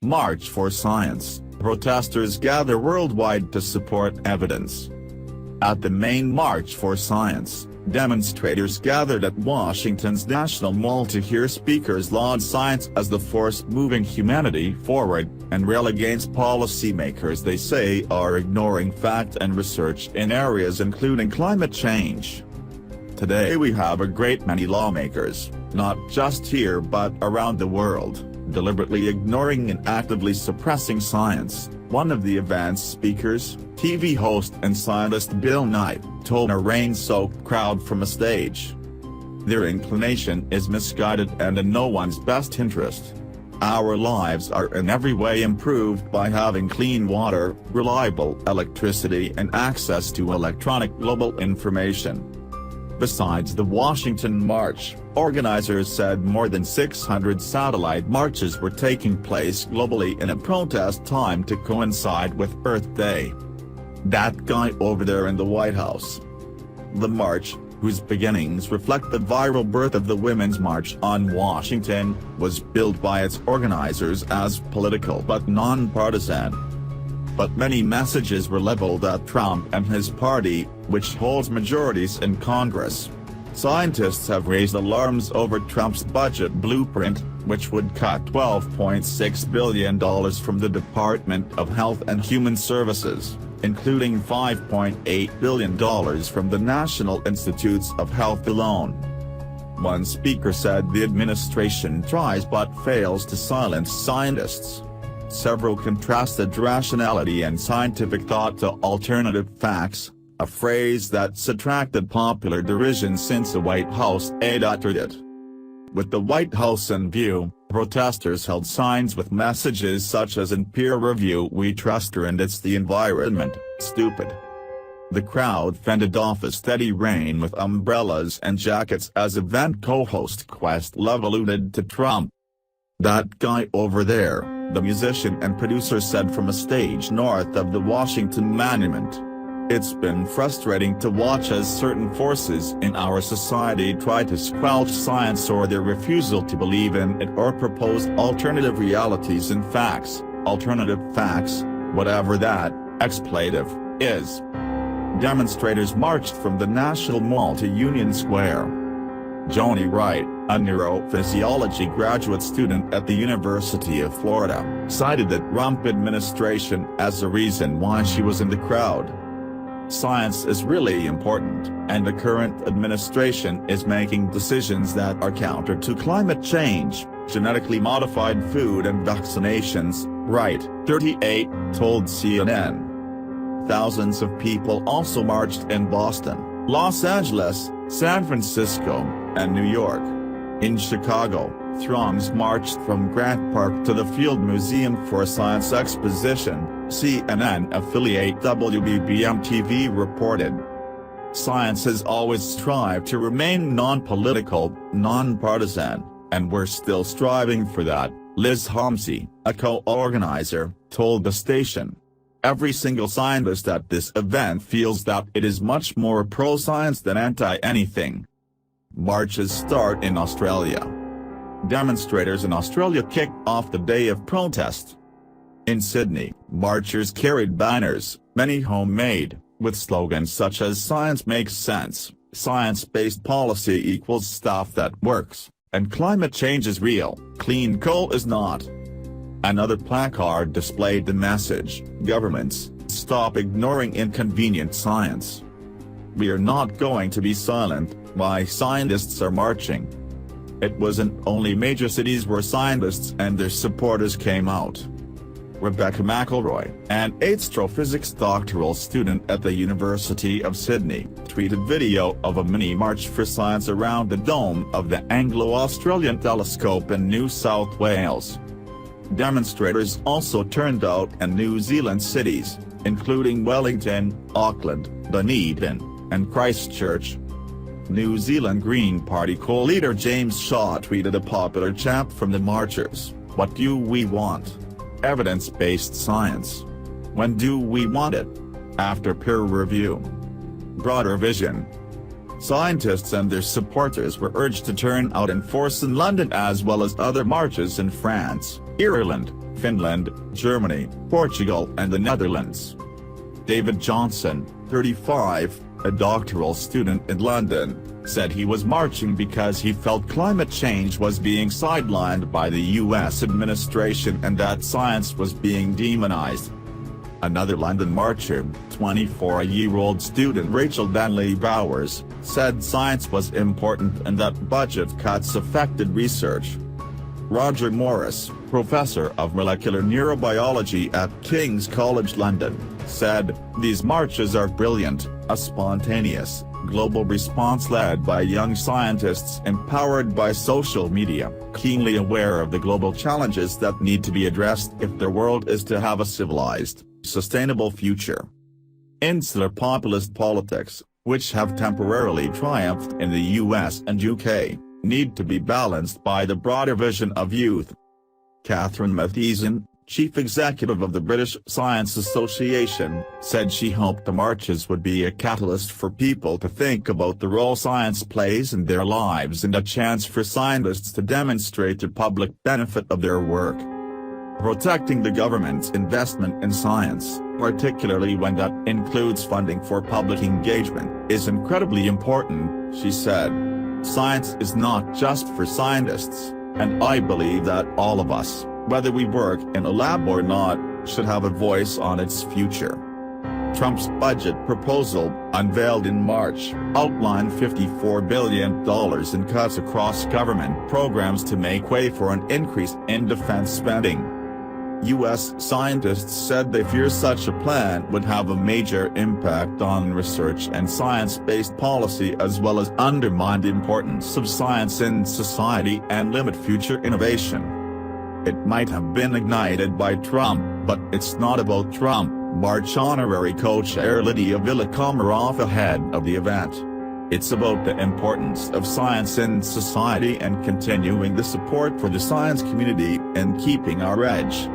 March for Science, protesters gather worldwide to support evidence. At the main March for Science, demonstrators gathered at Washington's National Mall to hear speakers laud science as the force moving humanity forward, and rail against policymakers they say are ignoring fact and research in areas including climate change. Today we have a great many lawmakers, not just here but around the world, deliberately ignoring and actively suppressing science, one of the event's speakers, TV host and scientist Bill Nye, told a rain-soaked crowd from a stage. Their inclination is misguided and in no one's best interest. Our lives are in every way improved by having clean water, reliable electricity and access to electronic global information. Besides the Washington March, organizers said more than 600 satellite marches were taking place globally in a protest timed to coincide with Earth Day. That guy over there in the White House. The march, whose beginnings reflect the viral birth of the Women's March on Washington, was billed by its organizers as political but non-partisan. But many messages were leveled at Trump and his party, which holds majorities in Congress. Scientists have raised alarms over Trump's budget blueprint, which would cut $12.6 billion from the Department of Health and Human Services, including $5.8 billion from the National Institutes of Health alone. One speaker said the administration tries but fails to silence scientists. Several contrasted rationality and scientific thought to alternative facts, a phrase that's attracted popular derision since the White House aide uttered it. With the White House in view, protesters held signs with messages such as "In peer review we trust her and it's the environment, stupid." The crowd fended off a steady rain with umbrellas and jackets as event co-host Questlove alluded to Trump. "That guy over there," the musician and producer said from a stage north of the Washington Monument. "It's been frustrating to watch as certain forces in our society try to squelch science or their refusal to believe in it or propose alternative realities and facts, alternative facts, whatever that expletive is." Demonstrators marched from the National Mall to Union Square. Joni Wright, a neurophysiology graduate student at the University of Florida, cited the Trump administration as the reason why she was in the crowd. "Science is really important, and the current administration is making decisions that are counter to climate change, genetically modified food and vaccinations," Wright, 38, told CNN. Thousands of people also marched in Boston, Los Angeles, San Francisco, and New York. In Chicago, throngs marched from Grant Park to the Field Museum for a science exposition, CNN affiliate WBBM-TV reported. "Science has always strived to remain non-political, non-partisan, and we're still striving for that," Liz Homsey, a co-organizer, told the station. "Every single scientist at this event feels that it is much more pro-science than anti-anything." Marches start in Australia. Demonstrators in Australia kicked off the day of protest. In Sydney, marchers carried banners, many homemade, with slogans such as "Science makes sense," "Science-based policy equals stuff that works," and "Climate change is real, clean coal is not." Another placard displayed the message, "Governments, stop ignoring inconvenient science. We are not going to be silent, why scientists are marching." It wasn't only major cities where scientists and their supporters came out. Rebecca McElroy, an astrophysics doctoral student at the University of Sydney, tweeted video of a mini-march for science around the dome of the Anglo-Australian Telescope in New South Wales. Demonstrators also turned out in New Zealand cities, including Wellington, Auckland, Dunedin, and Christchurch. New Zealand Green Party co-leader James Shaw tweeted a popular chant from the marchers, "What do we want? Evidence-based science. When do we want it? After peer review. Broader vision." Scientists and their supporters were urged to turn out in force in London as well as other marches in France, Ireland, Finland, Germany, Portugal and the Netherlands. David Johnson, 35, a doctoral student in London, said he was marching because he felt climate change was being sidelined by the US administration and that science was being demonized. Another London marcher, 24-year-old student Rachel Danley Bowers, said science was important and that budget cuts affected research. Roger Morris, professor of molecular neurobiology at King's College London, said, "These marches are brilliant, a spontaneous, global response led by young scientists empowered by social media, keenly aware of the global challenges that need to be addressed if the world is to have a civilized, sustainable future." Insular populist politics, which have temporarily triumphed in the US and UK, need to be balanced by the broader vision of youth. Catherine Matheson, chief executive of the British Science Association, said she hoped the marches would be a catalyst for people to think about the role science plays in their lives and a chance for scientists to demonstrate the public benefit of their work. Protecting the government's investment in science, particularly when that includes funding for public engagement, is incredibly important, she said. Science is not just for scientists, and I believe that all of us, whether we work in a lab or not, should have a voice on its future. Trump's budget proposal, unveiled in March, outlined $54 billion in cuts across government programs to make way for an increase in defense spending. U.S. scientists said they fear such a plan would have a major impact on research and science-based policy as well as undermine the importance of science in society and limit future innovation. It might have been ignited by Trump, but it's not about Trump, March honorary co-chair Lydia Villa-Komarov ahead of the event. It's about the importance of science in society and continuing the support for the science community and keeping our edge.